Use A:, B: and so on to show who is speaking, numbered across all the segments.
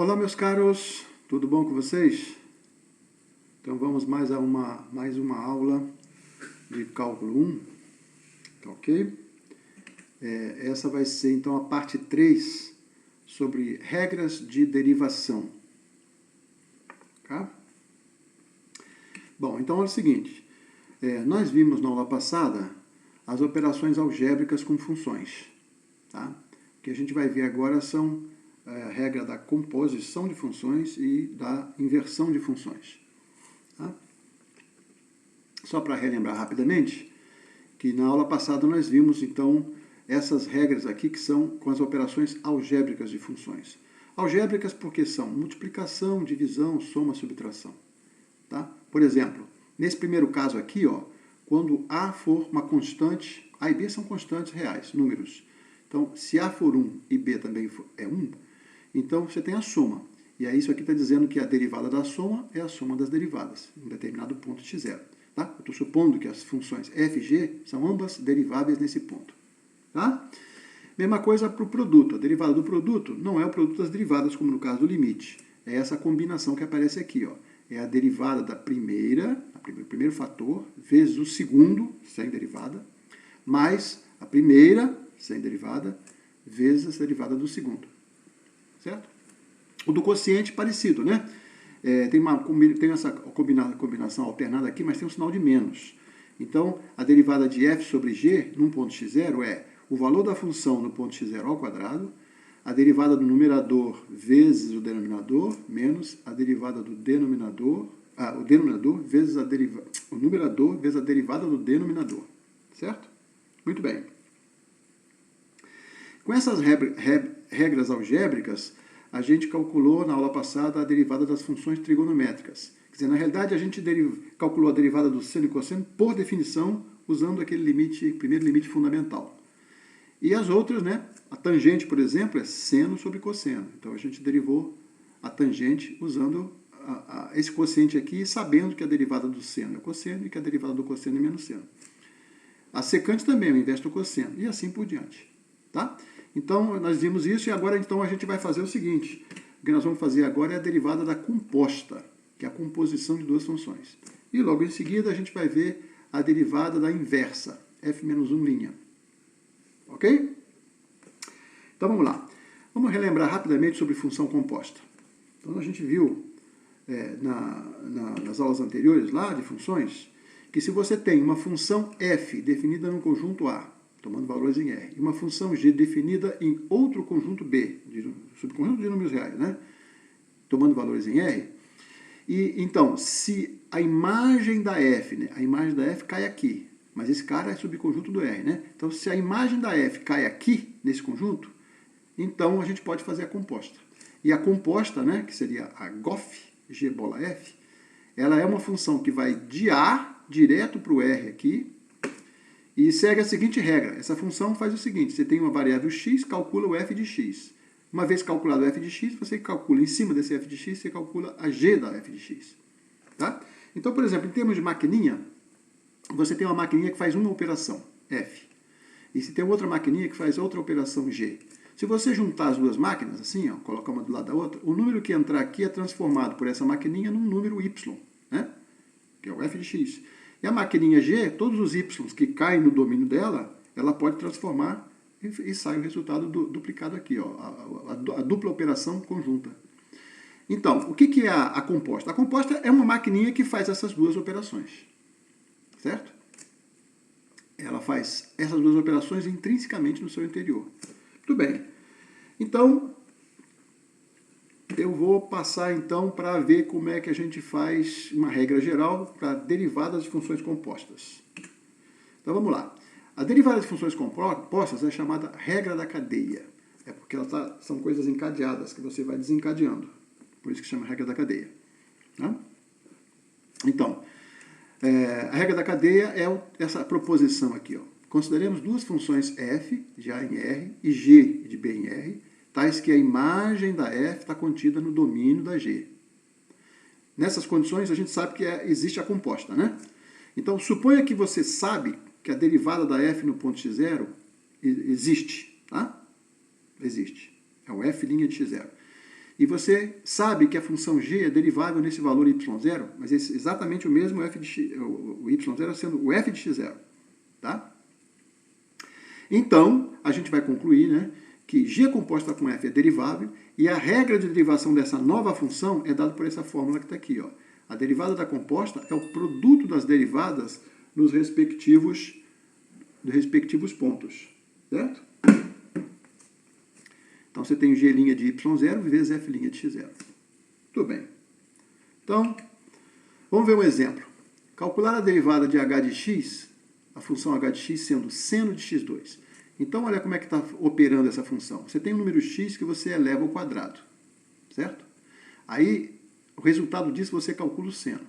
A: Olá, meus caros, tudo bom com vocês? Então vamos mais uma aula de cálculo 1, tá ok? Essa vai ser então a parte 3 sobre regras de derivação, tá? Bom, então é o seguinte, nós vimos na aula passada as operações algébricas com funções, tá? O que a gente vai ver agora são a regra da composição de funções e da inversão de funções. Tá? Só para relembrar rapidamente, que na aula passada nós vimos, então, essas regras aqui que são com as operações algébricas de funções. Algébricas porque são multiplicação, divisão, soma, subtração. Tá? Por exemplo, nesse primeiro caso aqui, ó, quando A for uma constante, A e B são constantes reais, números. Então, se A for 1 e B também é 1, então você tem a soma. E aí isso aqui está dizendo que a derivada da soma é a soma das derivadas, em um determinado ponto x0. Tá? Eu estou supondo que as funções f e g são ambas deriváveis nesse ponto. Tá? Mesma coisa para o produto. A derivada do produto não é o produto das derivadas, como no caso do limite. É essa combinação que aparece aqui. Ó. É a derivada da o primeiro fator, vezes o segundo, sem derivada, mais a primeira, sem derivada, vezes a derivada do segundo. Certo? O do quociente parecido, né? Tem essa combinação alternada aqui, mas tem um sinal de menos. Então, a derivada de f sobre g, num ponto x0, é o valor da função no ponto x0 ao quadrado, a derivada do numerador vezes o denominador, menos a derivada do denominador, o numerador vezes a derivada do denominador. Certo? Muito bem. Com essas regras algébricas, a gente calculou na aula passada a derivada das funções trigonométricas. Quer dizer, na realidade, a gente calculou a derivada do seno e cosseno por definição, usando aquele primeiro limite fundamental. E as outras, né? A tangente, por exemplo, é seno sobre cosseno. Então, a gente derivou a tangente usando esse quociente aqui, sabendo que a derivada do seno é cosseno e que a derivada do cosseno é menos seno. A secante também é o inverso do cosseno, e assim por diante. Tá? Então, nós vimos isso e agora então a gente vai fazer o seguinte. O que nós vamos fazer agora é a derivada da composta, que é a composição de duas funções. E logo em seguida a gente vai ver a derivada da inversa, f-1'. Ok? Então vamos lá. Vamos relembrar rapidamente sobre função composta. Então a gente viu nas aulas anteriores lá de funções, que se você tem uma função f definida no conjunto A, tomando valores em R, e uma função g definida em outro conjunto B, subconjunto de números reais, né? Tomando valores em R. E então, se a imagem da f, né? A imagem da f cai aqui, mas esse cara é subconjunto do R, né? Então, se a imagem da f cai aqui, nesse conjunto, então a gente pode fazer a composta. E a composta, né, que seria a GOF, G bola F, ela é uma função que vai de A direto para o R aqui, e segue a seguinte regra. Essa função faz o seguinte, você tem uma variável x, calcula o f de x. Uma vez calculado o f de x, você calcula em cima desse f de x, você calcula a g da f de x. Tá? Então, por exemplo, em termos de maquininha, você tem uma maquininha que faz uma operação, f. E você tem outra maquininha que faz outra operação, g. Se você juntar as duas máquinas, assim, ó, colocar uma do lado da outra, o número que entrar aqui é transformado por essa maquininha num número y, né? Que é o f de x. E a maquininha G, todos os y que caem no domínio dela, ela pode transformar e sai o resultado duplicado aqui, ó, a dupla operação conjunta. Então, o que é a composta? A composta é uma maquininha que faz essas duas operações, certo? Ela faz essas duas operações intrinsecamente no seu interior. Muito bem. Então, eu vou passar então para ver como é que a gente faz uma regra geral para derivadas de funções compostas. Então vamos lá. A derivada de funções compostas é chamada regra da cadeia. É porque são coisas encadeadas que você vai desencadeando. Por isso que chama regra da cadeia. Tá? Então, a regra da cadeia é essa proposição aqui. Ó. Consideremos duas funções f de A em R e g de B em R, tais que a imagem da f está contida no domínio da g. Nessas condições, a gente sabe que existe a composta, né? Então, suponha que você sabe que a derivada da f no ponto x0 existe, tá? Existe. É o f' de x0. E você sabe que a função g é derivável nesse valor y0, mas é exatamente o mesmo f de x, o y0 sendo o f de x0. Tá? Então, a gente vai concluir, né, que g composta com f é derivável e a regra de derivação dessa nova função é dada por essa fórmula que está aqui. Ó. A derivada da composta é o produto das derivadas nos respectivos pontos. Certo? Então, você tem g' de y0 vezes f' de x0. Tudo bem. Então, vamos ver um exemplo. Calcular a derivada de h de x, a função h de x sendo seno de x2. Então, olha como é que está operando essa função. Você tem um número x que você eleva ao quadrado, certo? Aí, o resultado disso, você calcula o seno.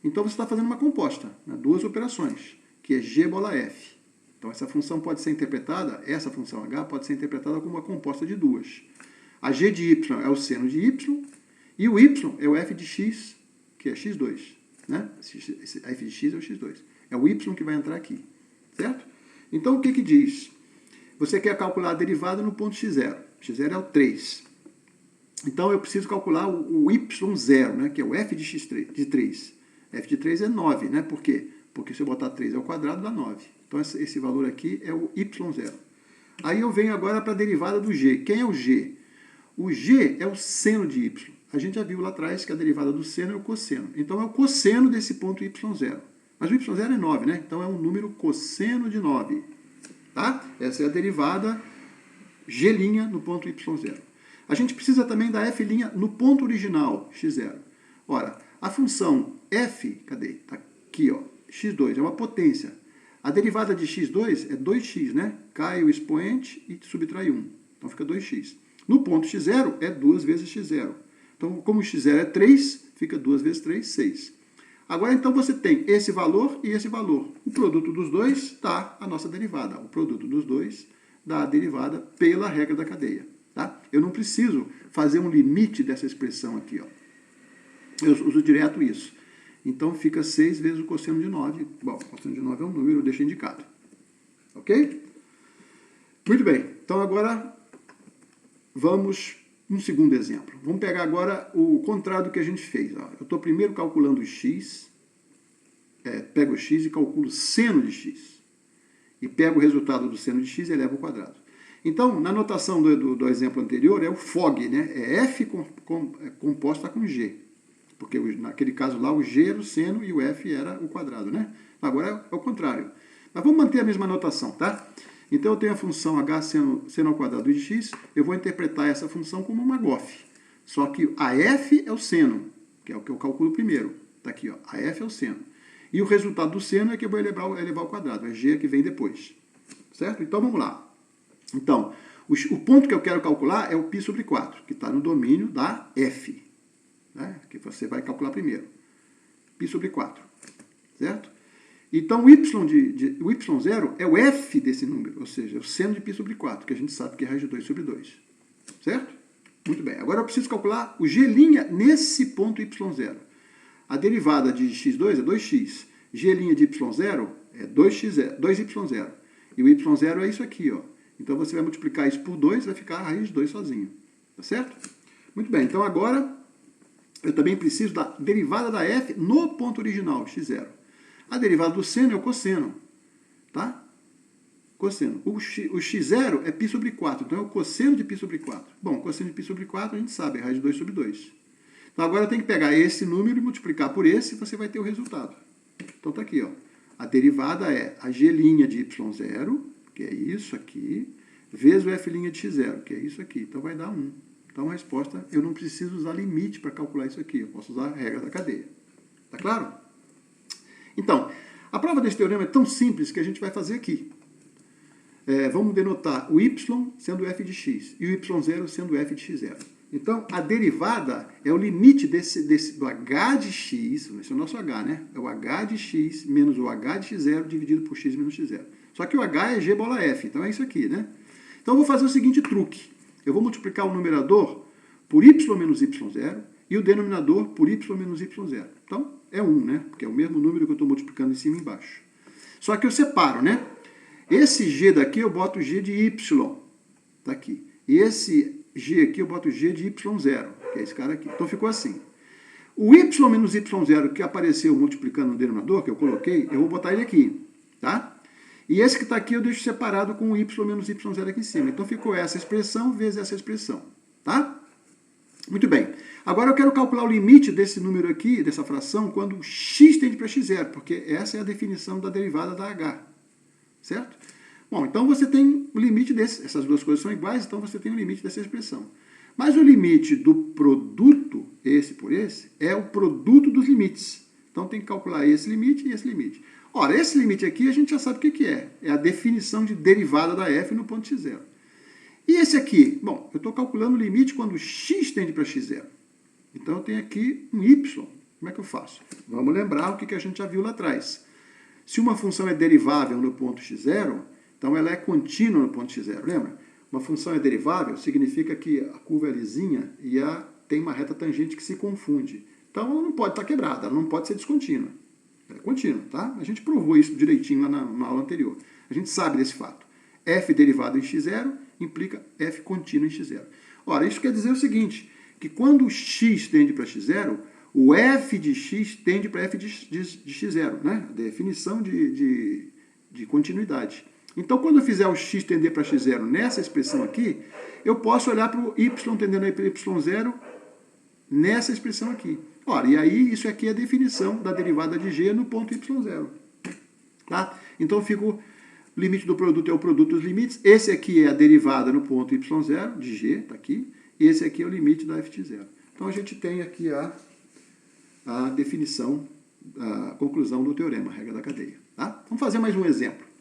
A: Então, você está fazendo uma composta, né? Duas operações, que é g bola f. Então, essa função pode ser interpretada, essa função h pode ser interpretada como uma composta de duas. A g de y é o seno de y, e o y é o f de x, que é x2. Né? Esse f de x é o x2. É o y que vai entrar aqui, certo? Então, o que diz? Você quer calcular a derivada no ponto x0. x0 é o 3. Então, eu preciso calcular o y0, né, que é o f de x3, de 3. f de 3 é 9, né? Por quê? Porque se eu botar 3 ao quadrado, dá 9. Então, esse valor aqui é o y0. Aí eu venho agora para a derivada do g. Quem é o g? O g é o seno de y. A gente já viu lá atrás que a derivada do seno é o cosseno. Então, é o cosseno desse ponto y0. Mas o y0 é 9, né? Então, é um número cosseno de 9. Tá? Essa é a derivada g' no ponto y0. A gente precisa também da f' no ponto original, x0. Ora, a função f, cadê? Está aqui, ó, x2, é uma potência. A derivada de x2 é 2x, né? Cai o expoente e subtrai 1. Então fica 2x. No ponto x0 é 2 vezes x0. Então, como x0 é 3, fica 2 vezes 3, 6. Agora, então, você tem esse valor e esse valor. O produto dos dois dá a nossa derivada. O produto dos dois dá a derivada pela regra da cadeia. Tá? Eu não preciso fazer um limite dessa expressão aqui. Ó. Eu uso direto isso. Então, fica 6 vezes o cosseno de 9. Bom, o cosseno de 9 é um número, eu deixo indicado. Ok? Muito bem. Então, agora, vamos um segundo exemplo. Vamos pegar agora o contrário do que a gente fez. Ó. Eu estou primeiro calculando o x, pego o x e calculo o seno de x. E pego o resultado do seno de x e elevo ao quadrado. Então, na notação do exemplo anterior, é o FOG, né? É f composta com g. Porque naquele caso lá, o g era o seno e o f era o quadrado, né? Agora é o contrário. Mas vamos manter a mesma notação, tá? Então, eu tenho a função h seno ao quadrado de x, eu vou interpretar essa função como uma GOF. Só que a f é o seno, que é o que eu calculo primeiro. Está aqui, ó, a f é o seno. E o resultado do seno é que eu vou elevar ao quadrado, é g que vem depois. Certo? Então, vamos lá. Então, o ponto que eu quero calcular é o π sobre 4, que está no domínio da f, né? Que você vai calcular primeiro. π sobre 4. Certo? Então, o y0 é o f desse número, ou seja, é o seno de π sobre 4, que a gente sabe que é raiz de 2 sobre 2. Certo? Muito bem. Agora eu preciso calcular o g' nesse ponto y0. A derivada de x2 é 2x. G' de y0 é 2y0. E o y0 é isso aqui, ó. Então, você vai multiplicar isso por 2, vai ficar a raiz de 2 sozinho. Tá certo? Muito bem. Então, agora, eu também preciso da derivada da f no ponto original, x0. A derivada do seno é o cosseno. Tá? Cosseno. O x0 é π sobre 4. Então, é o cosseno de π sobre 4. Bom, cosseno de π sobre 4, a gente sabe, é raiz de 2 sobre 2. Então, agora tem que pegar esse número e multiplicar por esse, e você vai ter o resultado. Então, tá aqui, ó. A derivada é a g' de y0, que é isso aqui, vezes o f' de x0, que é isso aqui. Então, vai dar 1. Então, a resposta, eu não preciso usar limite para calcular isso aqui. Eu posso usar a regra da cadeia. Tá claro? Então, a prova desse teorema é tão simples que a gente vai fazer aqui. Vamos denotar o y sendo f de x e o y0 sendo f de x0. Então, a derivada é o limite do h de x, esse é o nosso h, né? É o h de x menos o h de x0 dividido por x menos x0. Só que o h é g bola f, então é isso aqui, né? Então, eu vou fazer o seguinte truque. Eu vou multiplicar o numerador por y menos y0 e o denominador por y menos y0. Então, é 1, né? Porque é o mesmo número que eu estou multiplicando em cima e embaixo. Só que eu separo, né? Esse g daqui eu boto g de y. Tá aqui. E esse g aqui eu boto g de y0, que é esse cara aqui. Então ficou assim. O y menos y0 que apareceu multiplicando no denominador, que eu coloquei, eu vou botar ele aqui, tá? E esse que está aqui eu deixo separado com o y menos y0 aqui em cima. Então ficou essa expressão vezes essa expressão, tá? Muito bem. Agora eu quero calcular o limite desse número aqui, dessa fração, quando x tende para x0, porque essa é a definição da derivada da h, certo? Bom, então você tem o limite desse, essas duas coisas são iguais, então você tem o limite dessa expressão. Mas o limite do produto, esse por esse, é o produto dos limites. Então tem que calcular esse limite e esse limite. Ora, esse limite aqui a gente já sabe o que é. É a definição de derivada da f no ponto x0. E esse aqui? Bom, eu estou calculando o limite quando x tende para x0. Então eu tenho aqui um y. Como é que eu faço? Vamos lembrar o que a gente já viu lá atrás. Se uma função é derivável no ponto x0, então ela é contínua no ponto x0, lembra? Uma função é derivável, significa que a curva é lisinha e tem uma reta tangente que se confunde. Então ela não pode estar quebrada, ela não pode ser descontínua. Ela é contínua, tá? A gente provou isso direitinho lá na aula anterior. A gente sabe desse fato. F derivado em x0 implica F contínuo em x0. Ora, isso quer dizer o seguinte, que quando o x tende para x0, o f de x tende para f de x0, né? A definição de continuidade. Então, quando eu fizer o x tender para x0 nessa expressão aqui, eu posso olhar para o y tendendo para y0 nessa expressão aqui. Ora, e aí isso aqui é a definição da derivada de g no ponto y0. Tá? Então, o limite do produto é o produto dos limites. Esse aqui é a derivada no ponto y0 de g, está aqui. Esse aqui é o limite da f de 0. Então, a gente tem aqui a definição, a conclusão do teorema, a regra da cadeia. Tá? Vamos fazer mais um exemplo.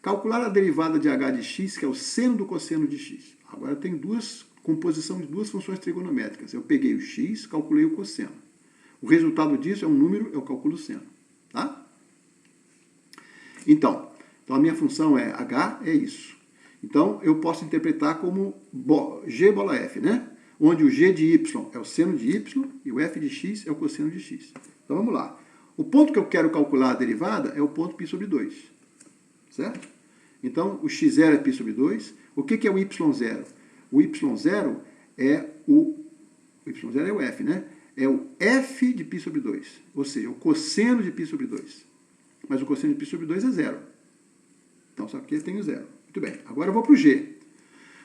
A: Calcular a derivada de h de x, que é o seno do cosseno de x. Agora eu tenho composição de duas funções trigonométricas. Eu peguei o x, calculei o cosseno. O resultado disso é um número, eu calculo o seno. Tá? Então a minha função é h, é isso. Então eu posso interpretar como g bola f, né? Onde o g de y é o seno de y e o f de x é o cosseno de x. Então vamos lá. O ponto que eu quero calcular a derivada é o ponto π sobre 2. Certo? Então, o x0 é π sobre 2. O que é o y0? O y0 é o y0 é o f, né? É o f de π sobre 2. Ou seja, o cosseno de π sobre 2. Mas o cosseno de π sobre 2 é zero. Então, só que eu tenho zero. Muito bem. Agora eu vou para o g.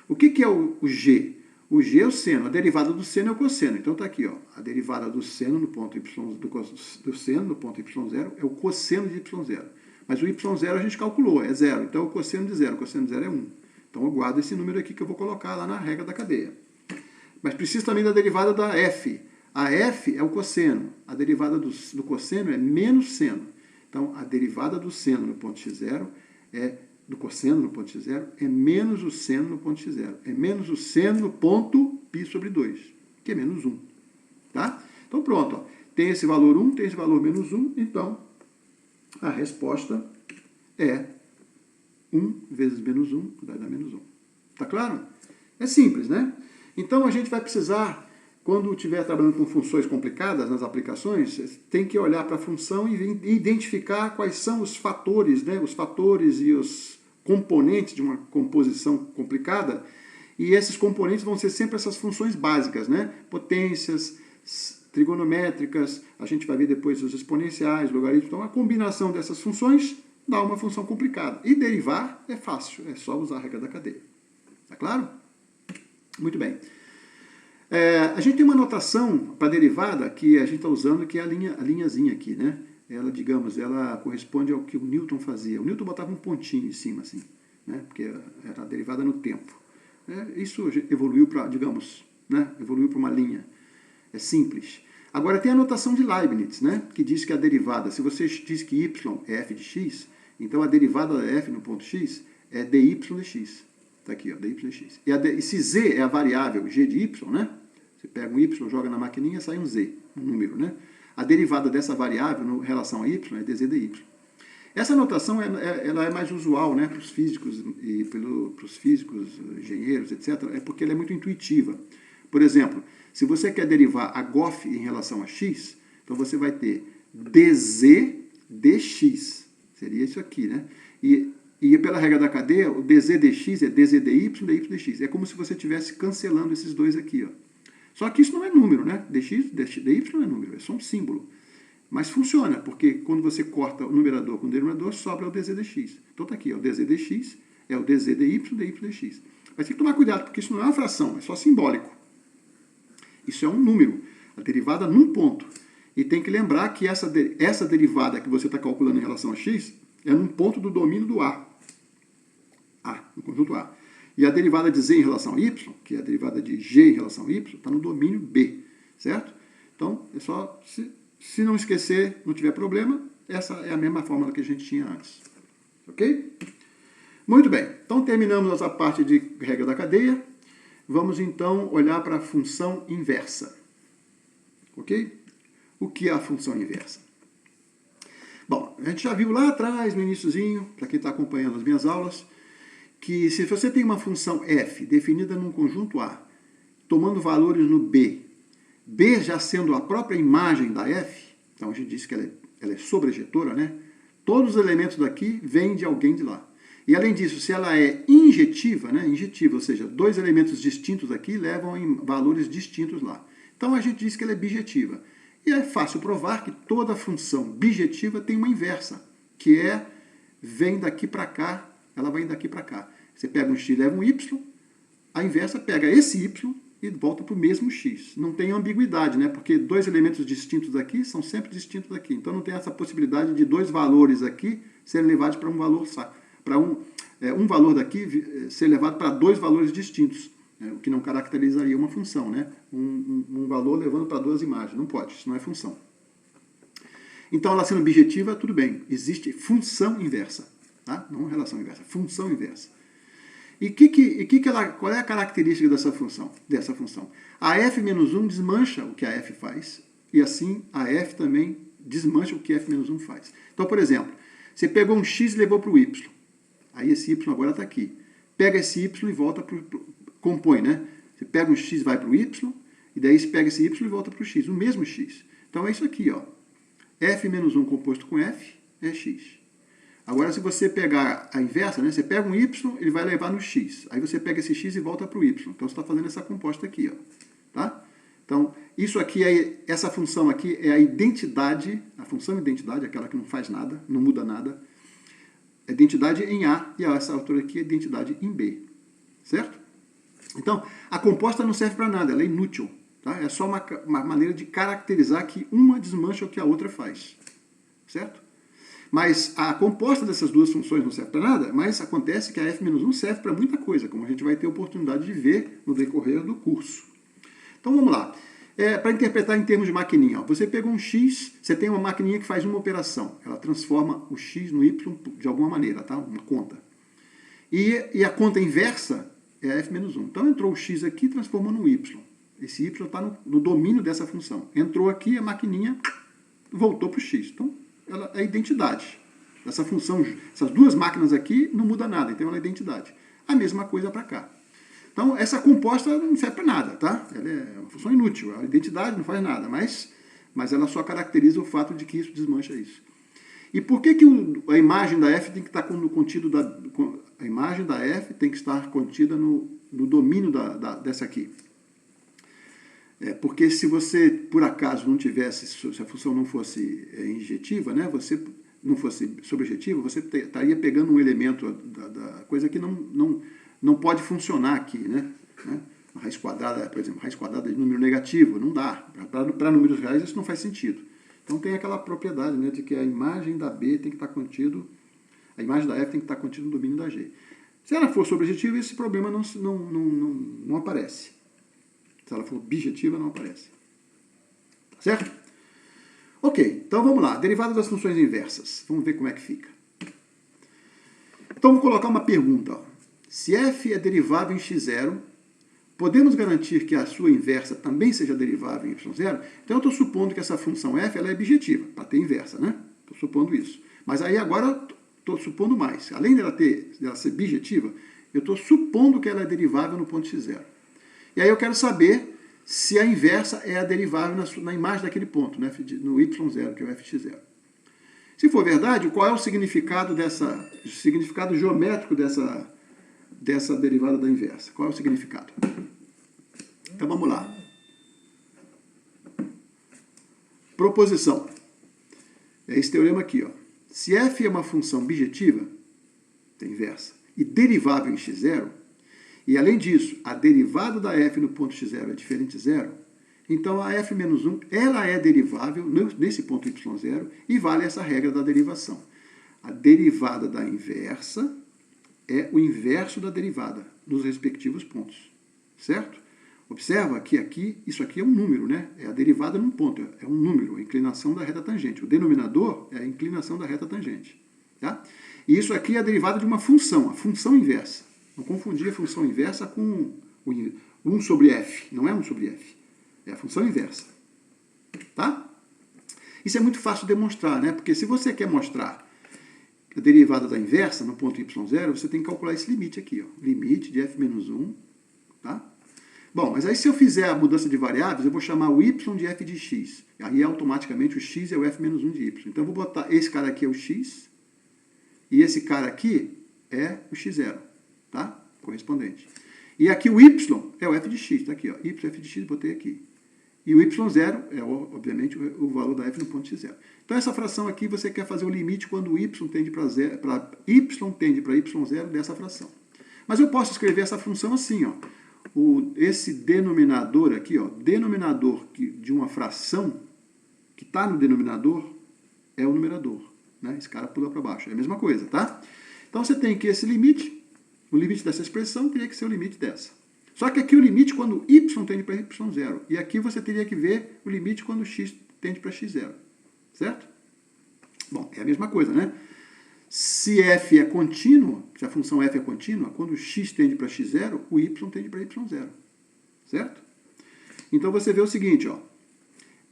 A: O que é o g? O g é o seno. A derivada do seno é o cosseno. Então, está aqui, ó. A derivada do seno no ponto y, do seno no ponto y0 é o cosseno de y0. Mas o y0 a gente calculou, é zero. Então, o cosseno de zero é 1. Então, eu guardo esse número aqui que eu vou colocar lá na regra da cadeia. Mas preciso também da derivada da f. A f é o cosseno. A derivada do cosseno é menos seno. Então, a derivada do seno no ponto x0 do cosseno no ponto x0 é menos o seno no ponto x0. É menos o seno no ponto π sobre 2, que é menos 1. Tá? Então, pronto. Ó. Tem esse valor 1, tem esse valor menos 1, então a resposta é 1 vezes menos 1 vai dar menos 1. Tá claro? É simples, né? Então, a gente vai precisar, quando estiver trabalhando com funções complicadas nas aplicações, tem que olhar para a função e identificar quais são os fatores, né? Os fatores e os componentes de uma composição complicada. E esses componentes vão ser sempre essas funções básicas, né? Potências, trigonométricas, a gente vai ver depois os exponenciais, logaritmos. Então, a combinação dessas funções dá uma função complicada. E derivar é fácil, é só usar a regra da cadeia. Tá claro? Muito bem. A gente tem uma notação para derivada que a gente está usando, que é a linhazinha aqui, né? Ela, digamos, ela corresponde ao que o Newton fazia. O Newton botava um pontinho em cima, assim, né? Porque era a derivada no tempo. Isso evoluiu para, digamos, né? Evoluiu para uma linha. É simples. Agora tem a notação de Leibniz, né? Que diz que a derivada, se você diz que y é f de x, então a derivada da f no ponto x é dy de x. Está aqui, ó, dy de x. E se z é a variável g de y, né? Você pega um y, joga na maquininha, sai um z, um número, né? A derivada dessa variável em relação a y é dz dy. Essa notação ela é mais usual, né, para os físicos e para os físicos, engenheiros, etc., é porque ela é muito intuitiva. Por exemplo, se você quer derivar a GOF em relação a x, então você vai ter dz dx. Seria isso aqui, né? E pela regra da cadeia, o dz dx é dz dy, dy dx. É como se você estivesse cancelando esses dois aqui, ó. Só que isso não é número, né? dx, dy não é número, é só um símbolo. Mas funciona, porque quando você corta o numerador com o denominador, sobra o dz dx. Então está aqui, ó, o dz dx é o dz dy, dy dx. Mas tem que tomar cuidado, porque isso não é uma fração, é só simbólico. Isso é um número, a derivada num ponto. E tem que lembrar que essa derivada que você está calculando em relação a x é num ponto do domínio do A. A, no conjunto A. E a derivada de z em relação a y, que é a derivada de g em relação a y, está no domínio B, certo? Então, é só, se não esquecer, não tiver problema, essa é a mesma fórmula que a gente tinha antes. Ok? Muito bem. Então, terminamos essa parte de regra da cadeia. Vamos, então, olhar para a função inversa. Ok? O que é a função inversa? Bom, a gente já viu lá atrás, no iniciozinho, para quem está acompanhando as minhas aulas, que se você tem uma função f definida num conjunto A, tomando valores no B, B já sendo a própria imagem da f, então a gente disse que ela é sobrejetora, né? Todos os elementos daqui vêm de alguém de lá. E além disso, se ela é injetiva, né? Injetiva, ou seja, dois elementos distintos aqui levam em valores distintos lá. Então a gente diz que ela é bijetiva. E é fácil provar que toda função bijetiva tem uma inversa, que é vem daqui para cá, ela vai daqui para cá. Você pega um x e leva um y, a inversa pega esse y e volta para o mesmo x. Não tem ambiguidade, né? Porque dois elementos distintos aqui são sempre distintos aqui. Então não tem essa possibilidade de dois valores aqui serem levados para um valor para um valor daqui ser levado para dois valores distintos. O que não caracterizaria uma função, né? Um valor levando para duas imagens. Não pode, isso não é função. Então, ela sendo bijetiva, tudo bem. Existe função inversa. Tá? Não relação inversa, função inversa. E qual é a característica dessa função? A f-1 desmancha o que a f faz, e assim a f também desmancha o que f-1 faz. Então, por exemplo, você pegou um x e levou para o y. Aí esse y agora está aqui. Pega esse y e volta para compõe, né? Você pega um x e vai para o y, e daí você pega esse y e volta para o x, o mesmo x. Então é isso aqui, ó. f-1 composto com f é x. Agora, se você pegar a inversa, né? Você pega um y, ele vai levar no x. Aí você pega esse x e volta para o y. Então você está fazendo essa composta aqui, ó. Tá? Então, isso aqui essa função aqui é a identidade, a função identidade, aquela que não faz nada, não muda nada. É identidade em A, e essa altura aqui é identidade em B. Certo? Então, a composta não serve para nada, ela é inútil. Tá? É só uma maneira de caracterizar que uma desmancha o que a outra faz. Certo? Mas a composta dessas duas funções não serve para nada, mas acontece que a f-1 serve para muita coisa, como a gente vai ter oportunidade de ver no decorrer do curso. Então vamos lá. Para interpretar em termos de maquininha, ó, você pegou um x, você tem uma maquininha que faz uma operação. Ela transforma o x no y de alguma maneira, tá? Uma conta. E a conta inversa é a f-1. Então entrou o x aqui e transformou no y. Esse y está no domínio dessa função. Entrou aqui, a maquininha voltou para o x. Então ela é a identidade. Essa função, essas duas máquinas aqui não muda nada, então ela é identidade. A mesma coisa para cá. Então essa composta não serve para nada, tá? Ela é uma função inútil. A identidade não faz nada, mas ela só caracteriza o fato de que isso desmancha isso. E por que a imagem da f tem que estar contido a imagem da f tem que estar contida no domínio dessa aqui? Porque se você, por acaso, não tivesse, se a função não fosse injetiva, né, você não fosse sobrejetiva, você estaria pegando um elemento da coisa que não pode funcionar aqui, né? Uma raiz quadrada, por exemplo, raiz quadrada de número negativo, não dá. Para números reais isso não faz sentido. Então tem aquela propriedade, né, de que a imagem da B tem que estar contido, a imagem da F tem que estar contida no domínio da G. Se ela for sobrejetiva, esse problema não aparece. Se ela for bijetiva, não aparece. Tá certo? Ok, então vamos lá. Derivada das funções inversas. Vamos ver como é que fica. Então vou colocar uma pergunta. Ó. Se f é derivável em x0, podemos garantir que a sua inversa também seja derivável em y0? Então eu estou supondo que essa função f ela é bijetiva, para ter inversa, né? Estou supondo isso. Mas aí agora estou supondo mais. Além dela ser bijetiva, eu estou supondo que ela é derivável no ponto x0. E aí eu quero saber se a inversa é a derivável na imagem daquele ponto, né? No y0, que é o fx0. Se for verdade, qual é o significado geométrico dessa derivada da inversa? Qual é o significado? Então vamos lá. Proposição. É esse teorema aqui, ó. Se f é uma função bijetiva, tem inversa, e derivável em x0, e além disso, a derivada da f no ponto x0 é diferente de zero, então a f menos 1 ela é derivável nesse ponto y0 e vale essa regra da derivação. A derivada da inversa é o inverso da derivada nos respectivos pontos, certo? Observa que aqui, isso aqui é um número, né? É a derivada num ponto, é um número, a inclinação da reta tangente. O denominador é a inclinação da reta tangente, tá? E isso aqui é a derivada de uma função, a função inversa. Não confundir a função inversa com 1 sobre f, não é 1 sobre f, é a função inversa, tá? Isso é muito fácil de demonstrar, né? Porque se você quer mostrar a derivada da inversa no ponto y0, você tem que calcular esse limite aqui, ó, limite de f menos 1, tá? Bom, mas aí se eu fizer a mudança de variáveis, eu vou chamar o y de f de x. Aí automaticamente o x é o f menos 1 de y. Então eu vou botar, esse cara aqui é o x, e esse cara aqui é o x0, tá? Correspondente. E aqui o y é o f de x, tá aqui, ó, y f de x, botei aqui. E o y0 é, obviamente, o valor da f no ponto x0. Então essa fração aqui você quer fazer o limite quando o y tende para y0 dessa fração. Mas eu posso escrever essa função assim, ó. Esse denominador aqui, ó, denominador de uma fração que está no denominador é o numerador, né? Esse cara pula para baixo, é a mesma coisa, tá? Então você tem que esse limite, o limite dessa expressão teria que ser o limite dessa. Só que aqui o limite quando y tende para y0, e aqui você teria que ver o limite quando x tende para x0, certo? Bom, é a mesma coisa, né? Se f é contínuo, se a função f é contínua, quando x tende para x0, o y tende para y0. Certo? Então você vê o seguinte, ó.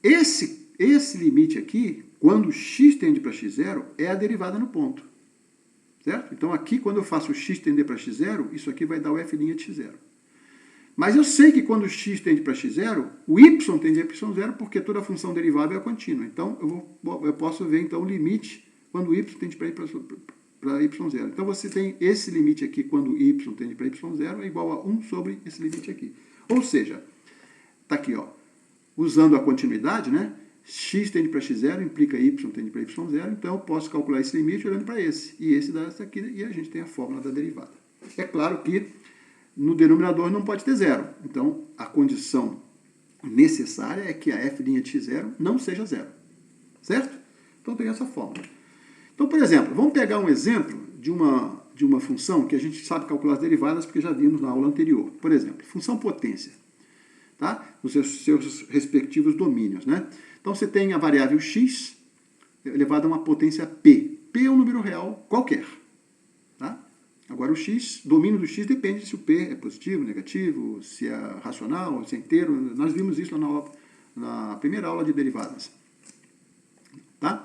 A: Esse limite aqui, quando x tende para x0, é a derivada no ponto. Certo? Então aqui, quando eu faço o x tender para x0, isso aqui vai dar o f' de x0. Mas eu sei que quando x tende para x0, o y tende para y0, porque toda função derivável é contínua. Então eu posso ver então o limite quando y tende para y0. Então você tem esse limite aqui quando y tende para y0 é igual a 1 sobre esse limite aqui. Ou seja, está aqui, ó, usando a continuidade, né? X tende para x0 implica y tende para y0, então eu posso calcular esse limite olhando para esse. E esse dá essa aqui, e a gente tem a fórmula da derivada. É claro que no denominador não pode ter zero. Então a condição necessária é que a f' de x0 não seja zero. Certo? Então tem essa fórmula. Então, por exemplo, vamos pegar um exemplo de uma função que a gente sabe calcular as derivadas porque já vimos na aula anterior. Por exemplo, função potência, tá? Nos seus respectivos domínios, né? Então você tem a variável x elevada a uma potência p. P é um número real qualquer, tá? Agora o x, domínio do x depende se o p é positivo, negativo, se é racional, se é inteiro. Nós vimos isso na primeira aula de derivadas, tá?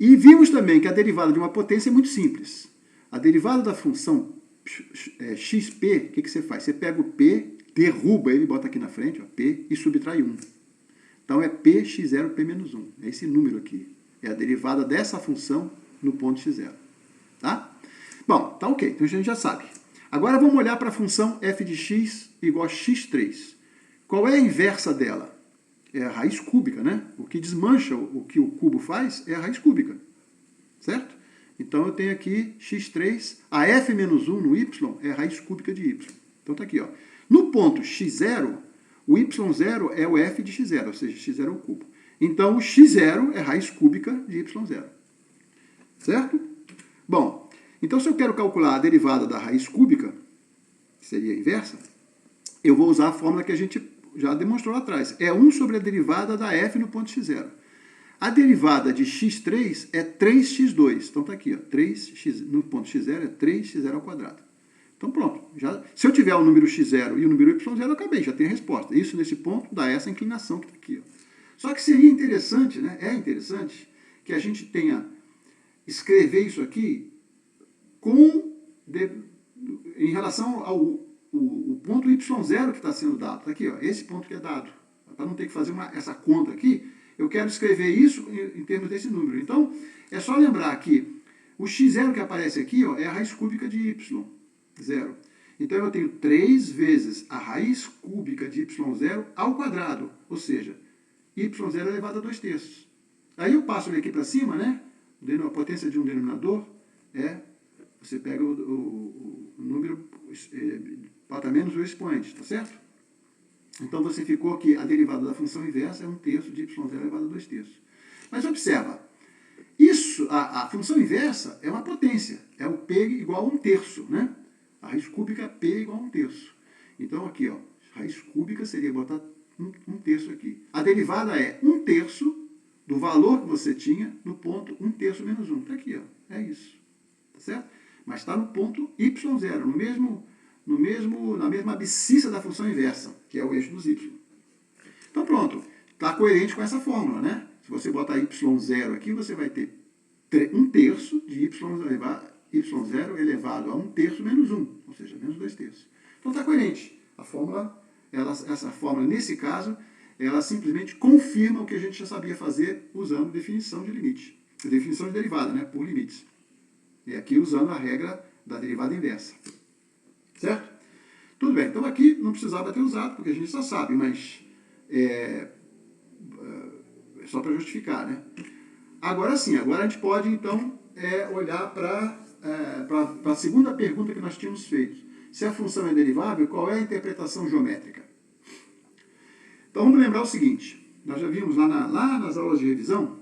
A: E vimos também que a derivada de uma potência é muito simples. A derivada da função xp, o que você faz? Você pega o p, derruba ele, bota aqui na frente, ó, p, e subtrai 1. Então é p x0, p menos 1. É esse número aqui. É a derivada dessa função no ponto x0. Tá? Bom, tá ok. Então a gente já sabe. Agora vamos olhar para a função f de x igual a x3. Qual é a inversa dela? É a raiz cúbica, né? O que desmancha o que o cubo faz é a raiz cúbica, certo? Então eu tenho aqui x3, a f menos 1 no y é a raiz cúbica de y. Então tá aqui, ó. No ponto x0, o y0 é o f de x0, ou seja, x0 é o cubo. Então o x0 é raiz cúbica de y0, certo? Bom, então se eu quero calcular a derivada da raiz cúbica, que seria a inversa, eu vou usar a fórmula que a gente já demonstrou lá atrás. É 1 sobre a derivada da f no ponto x0. A derivada de x3 é 3x2. Então está aqui, ó, 3x, no ponto x0 é 3x0 ao quadrado. Então pronto. Se eu tiver o número x0 e o número y0, eu acabei, já tenho a resposta. Isso nesse ponto dá essa inclinação que está aqui. Ó. Só que seria interessante, né? É interessante que a gente tenha escrever isso aqui em relação ao o ponto y0 que está sendo dado. Está aqui, ó, esse ponto que é dado. Para não ter que fazer essa conta aqui, eu quero escrever isso em termos desse número. Então, é só lembrar que o x0 que aparece aqui, ó, é a raiz cúbica de y0. Então, eu tenho 3 vezes a raiz cúbica de y0 ao quadrado. Ou seja, y0 elevado a 2/3. Aí eu passo ele aqui para cima, né? A potência de um denominador você pega o número, bota menos o expoente, tá certo? Então você ficou que a derivada da função inversa é 1/3 de y0 elevado a 2/3. Mas observa, a função inversa é uma potência, é o P igual a 1/3, né? A raiz cúbica P igual a 1/3. Então aqui, ó, raiz cúbica seria botar 1/3 aqui. A derivada é 1/3 do valor que você tinha no ponto 1/3 menos 1. Está aqui, ó, é isso. Tá certo? Mas está no ponto y0, na mesma abscissa da função inversa, que é o eixo dos y. Então pronto, está coerente com essa fórmula, né? Se você botar y0 aqui, você vai ter 1/3 de y0 elevado a 1/3 menos 1, ou seja, menos 2/3. Então está coerente. A fórmula, essa fórmula, nesse caso, ela simplesmente confirma o que a gente já sabia fazer usando definição de limite. Definição de derivada, né? Por limites. E aqui usando a regra da derivada inversa. Certo? Tudo bem. Então aqui não precisava ter usado, porque a gente já sabe, mas é só para justificar, né? Agora sim, agora a gente pode então olhar para a segunda pergunta que nós tínhamos feito. Se a função é derivável, qual é a interpretação geométrica? Então vamos lembrar o seguinte, nós já vimos lá nas aulas de revisão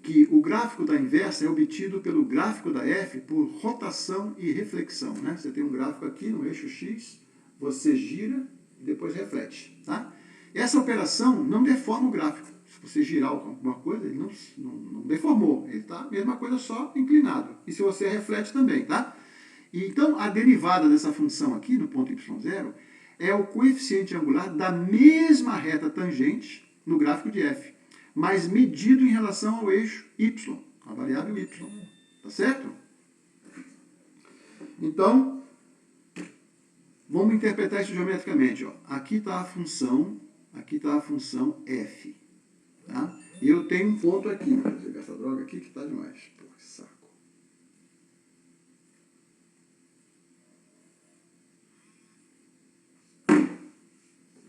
A: que o gráfico da inversa é obtido pelo gráfico da f por rotação e reflexão, né? Você tem um gráfico aqui no eixo x, você gira e depois reflete, tá? Essa operação não deforma o gráfico. Se você girar alguma coisa, ele não deformou, ele está a mesma coisa, só inclinado. E se você reflete também, tá? E, então a derivada dessa função aqui no ponto y0 é o coeficiente angular da mesma reta tangente no gráfico de f, mas medido em relação ao eixo y, a variável y. Tá certo? Então, vamos interpretar isso geometricamente. Ó. Aqui está a função f. Tá? E eu tenho um ponto aqui. Vou pegar essa droga aqui que está demais. Pô, que saco.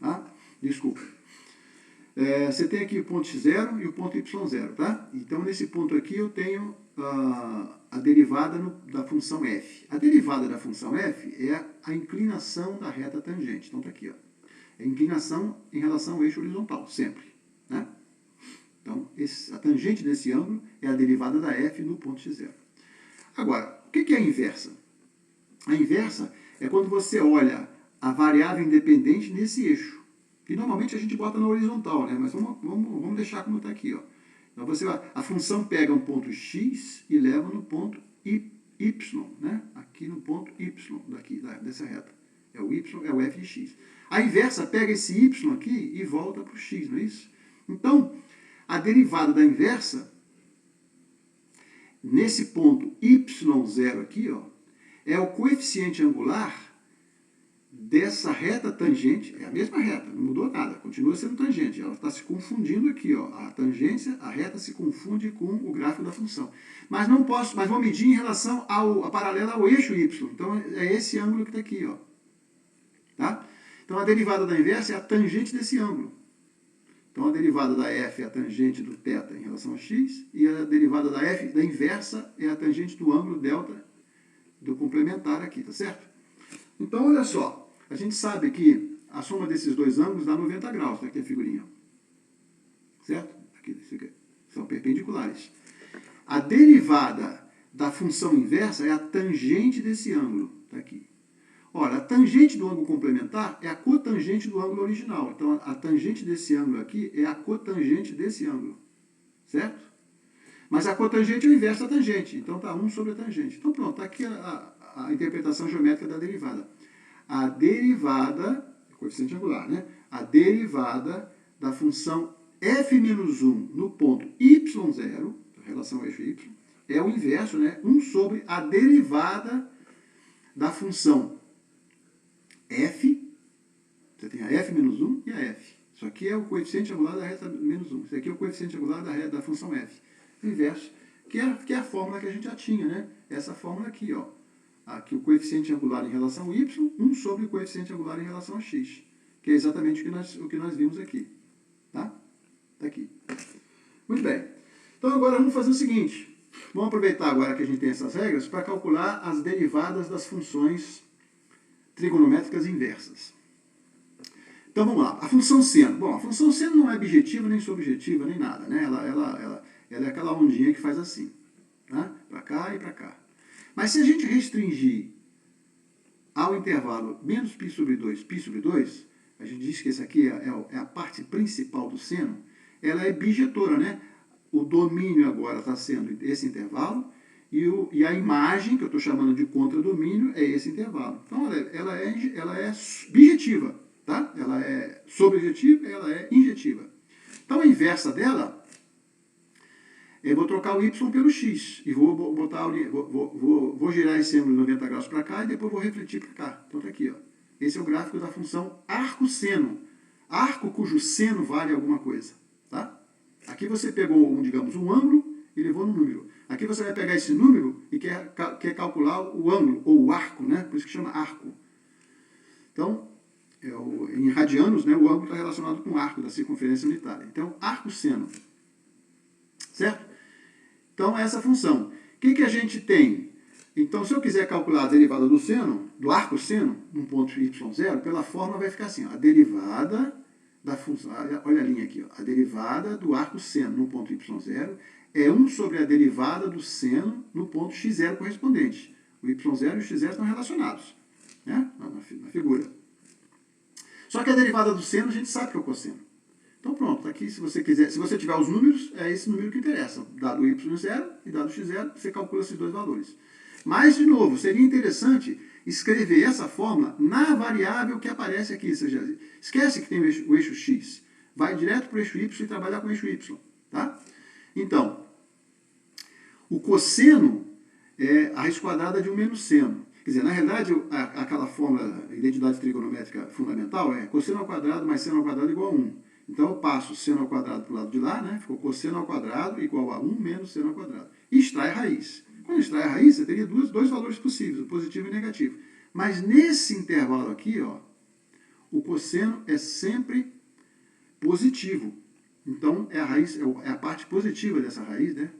A: Tá? Desculpa. Você tem aqui o ponto x0 e o ponto y0, tá? Então, nesse ponto aqui, eu tenho a derivada da função f. A derivada da função f é a inclinação da reta tangente. Então, está aqui, ó. É a inclinação em relação ao eixo horizontal, sempre. Né? Então, a tangente desse ângulo é a derivada da f no ponto x0. Agora, o que é a inversa? A inversa é quando você olha a variável independente nesse eixo. Que normalmente a gente bota na horizontal, né? Mas vamos deixar como está aqui. Ó. Então a função pega um ponto x e leva no ponto y, né? Aqui no ponto y dessa reta. É o y, é o f de x. A inversa pega esse y aqui e volta para o x, não é isso? Então, a derivada da inversa, nesse ponto y0 aqui, ó, é o coeficiente angular dessa reta tangente, é a mesma reta, não mudou nada, continua sendo tangente, ela está se confundindo aqui, ó, a reta se confunde com o gráfico da função. Mas vou medir em relação a paralela ao eixo y, então é esse ângulo que está aqui, ó. Tá? Então a derivada da inversa é a tangente desse ângulo. Então a derivada da f é a tangente do θ em relação a x, e a derivada da f da inversa é a tangente do ângulo delta do complementar aqui, tá certo? Então olha só. A gente sabe que a soma desses dois ângulos dá 90 graus, tá aqui a figurinha. Certo? Aqui são perpendiculares. A derivada da função inversa é a tangente desse ângulo. Tá aqui. Ora, a tangente do ângulo complementar é a cotangente do ângulo original. Então, a tangente desse ângulo aqui é a cotangente desse ângulo. Certo? Mas a cotangente é o inverso da tangente. Então, está 1 sobre a tangente. Então, pronto. Está aqui a interpretação geométrica da derivada. A derivada, coeficiente angular, né? A derivada da função f menos 1 no ponto y0, em relação ao eixo y, é o inverso, né? 1 sobre a derivada da função f, você tem a f menos 1 e a f. Isso aqui é o coeficiente angular da reta menos 1. Isso aqui é o coeficiente angular da função f. O inverso, que é a fórmula que a gente já tinha, né? Essa fórmula aqui, ó. Aqui o coeficiente angular em relação ao y, 1 sobre o coeficiente angular em relação a x, que é exatamente o que nós vimos aqui. Tá? Está aqui. Muito bem. Então agora vamos fazer o seguinte. Vamos aproveitar agora que a gente tem essas regras para calcular as derivadas das funções trigonométricas inversas. Então vamos lá. A função seno. Bom, a função seno não é objetiva, nem subjetiva, nem nada, né? Ela é aquela ondinha que faz assim, tá? Para cá e para cá. Mas se a gente restringir ao intervalo menos π sobre 2, a gente diz que essa aqui é a parte principal do seno, ela é bijetora, né? O domínio agora está sendo esse intervalo e a imagem, que eu estou chamando de contradomínio, é esse intervalo. Então ela é bijetiva, tá? Ela é sobrejetiva e ela é injetiva. Então a inversa dela, eu vou trocar o y pelo x e vou girar esse ângulo de 90 graus para cá e depois vou refletir para cá. Então está aqui, ó. Esse é o gráfico da função arco-seno. Arco cujo seno vale alguma coisa, tá? Aqui você pegou, digamos, um ângulo e levou no número. Aqui você vai pegar esse número e quer calcular o ângulo, ou o arco, né? Por isso que chama arco. Então, em radianos, né, o ângulo está relacionado com o arco da circunferência unitária. Então, arco-seno. Certo? Então, essa função. O que a gente tem? Então, se eu quiser calcular a derivada do seno, do arco-seno, num ponto y0, pela fórmula vai ficar assim, ó, a derivada da função, olha a linha aqui, ó, a derivada do arco-seno no ponto y0 é 1 sobre a derivada do seno no ponto x0 correspondente. O y0 e o x0 estão relacionados, né, na figura. Só que a derivada do seno a gente sabe que é o cosseno. Então pronto, tá aqui, se você quiser, se você tiver os números, é esse número que interessa. Dado o y0 e dado o x0, você calcula esses dois valores. Mas, de novo, seria interessante escrever essa fórmula na variável que aparece aqui. Ou seja, esquece que tem o eixo x. Vai direto para o eixo y e trabalhar com o eixo y. Tá? Então, o cosseno é a raiz quadrada de 1 menos seno. Quer dizer, na realidade, aquela fórmula, identidade trigonométrica fundamental, é cosseno ao quadrado mais seno ao quadrado igual a 1. Então eu passo seno ao quadrado para o lado de lá, né? Ficou cosseno ao quadrado igual a 1 menos seno ao quadrado. E extrai a raiz. Quando extrai a raiz, você teria dois valores possíveis, o positivo e o negativo. Mas nesse intervalo aqui, ó, o cosseno é sempre positivo. Então é a raiz, é a parte positiva dessa raiz, né?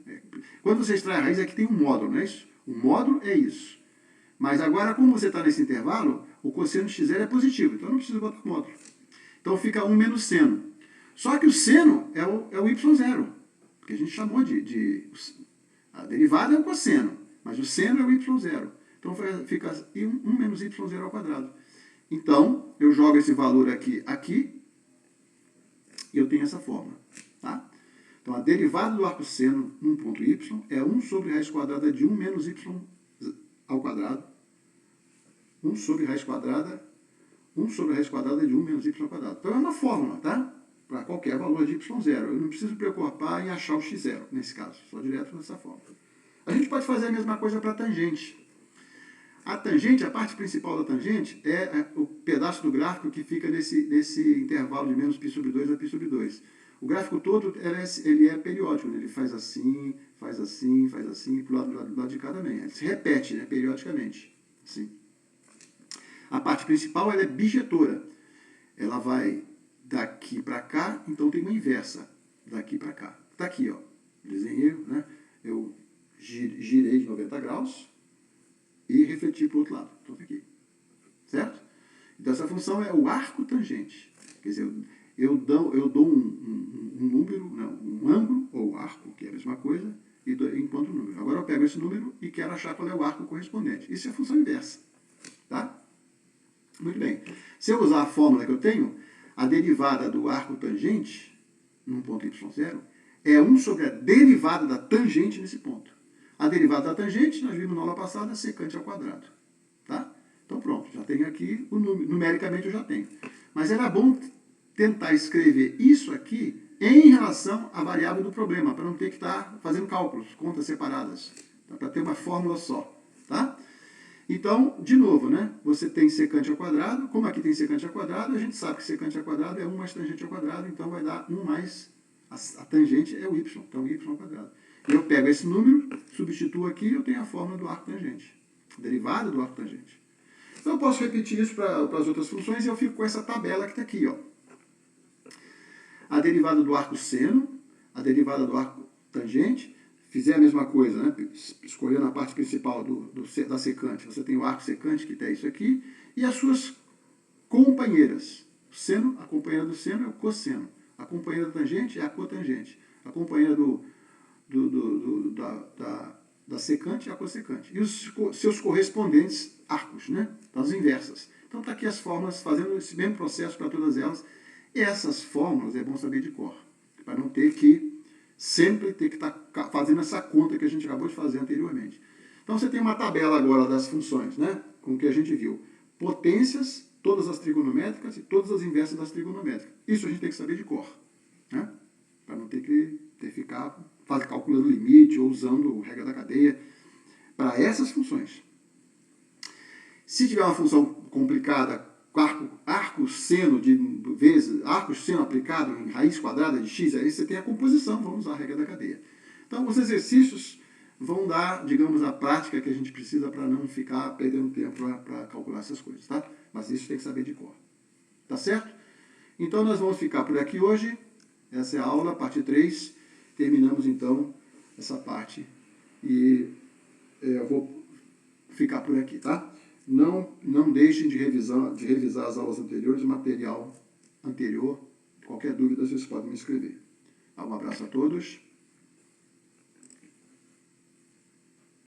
A: Quando você extrai a raiz, aqui tem um módulo, não é isso? O módulo é isso. Mas agora, como você está nesse intervalo, o cosseno de x0 é positivo, então eu não preciso botar o módulo. Então fica 1 menos seno. Só que o seno é o y0, que a gente chamou a derivada é o cosseno, mas o seno é o y0. Então fica 1 menos y0 ao quadrado. Então, eu jogo esse valor aqui e eu tenho essa fórmula. Tá? Então, a derivada do arco-seno num ponto y é 1 sobre raiz quadrada de 1 menos y ao quadrado. 1 sobre raiz quadrada de 1 menos y ao quadrado. Então, é uma fórmula, tá? Para qualquer valor de y0. Eu não preciso me preocupar em achar o x0, nesse caso. Só direto nessa fórmula. A gente pode fazer a mesma coisa para a tangente. A tangente, a parte principal da tangente, é o pedaço do gráfico que fica nesse intervalo de menos π sobre 2 a π sobre 2. O gráfico todo ele é periódico, né? Ele faz assim, para o lado de cá também. Ele se repete, né, periodicamente. Assim. A parte principal ela é bijetora. Ela vai daqui para cá, então tem uma inversa. Daqui para cá. Está aqui, ó. Desenhei, né? Eu girei de 90 graus e refleti para o outro lado. Então, aqui. Certo? Então, essa função é o arco tangente. Quer dizer, eu dou um número, não, um ângulo, ou arco, que é a mesma coisa, enquanto número. Agora eu pego esse número e quero achar qual é o arco correspondente. Isso é a função inversa. Tá? Muito bem. Se eu usar a fórmula que eu tenho, a derivada do arco tangente, num ponto y0, é 1 sobre a derivada da tangente nesse ponto. A derivada da tangente, nós vimos na aula passada, é secante ao quadrado. Tá? Então pronto, já tenho aqui, numericamente eu já tenho. Mas era bom tentar escrever isso aqui em relação à variável do problema, para não ter que estar fazendo cálculos, contas separadas, tá? Para ter uma fórmula só. Tá? Então, de novo, né? Você tem secante ao quadrado, como aqui tem secante ao quadrado, a gente sabe que secante ao quadrado é 1 mais tangente ao quadrado, então vai dar 1 mais, a tangente é o y, então y ao quadrado. Eu pego esse número, substituo aqui e eu tenho a fórmula do arco tangente, derivada do arco tangente. Então eu posso repetir isso para as outras funções e eu fico com essa tabela que está aqui. Ó. A derivada do arco seno, a derivada do arco tangente, fizer a mesma coisa, né? Escolhendo a parte principal da secante, você tem o arco secante, que tem isso aqui, e as suas companheiras. O seno, a companheira do seno é o cosseno. A companheira da tangente é a cotangente. A companheira da secante é a cossecante. E os seus correspondentes arcos, né? Das inversas. Então está aqui as fórmulas, fazendo esse mesmo processo para todas elas. E essas fórmulas é bom saber de cor, para não ter que sempre ter que estar fazendo essa conta que a gente acabou de fazer anteriormente. Então você tem uma tabela agora das funções, né? Com o que a gente viu. Potências, todas as trigonométricas e todas as inversas das trigonométricas. Isso a gente tem que saber de cor, né? Para não ter que ficar calculando o limite ou usando regra da cadeia para essas funções. Se tiver uma função complicada, arco seno de vezes, arco seno aplicado em raiz quadrada de x, aí você tem a composição, vamos usar a regra da cadeia. Então os exercícios vão dar, digamos, a prática que a gente precisa para não ficar perdendo tempo para calcular essas coisas, tá? Mas isso tem que saber de cor. Tá certo? Então nós vamos ficar por aqui hoje. Essa é a aula, parte 3. Terminamos então essa parte e eu vou ficar por aqui, tá? Não deixem de revisar as aulas anteriores, o material anterior. Qualquer dúvida vocês podem me escrever. Um abraço a todos.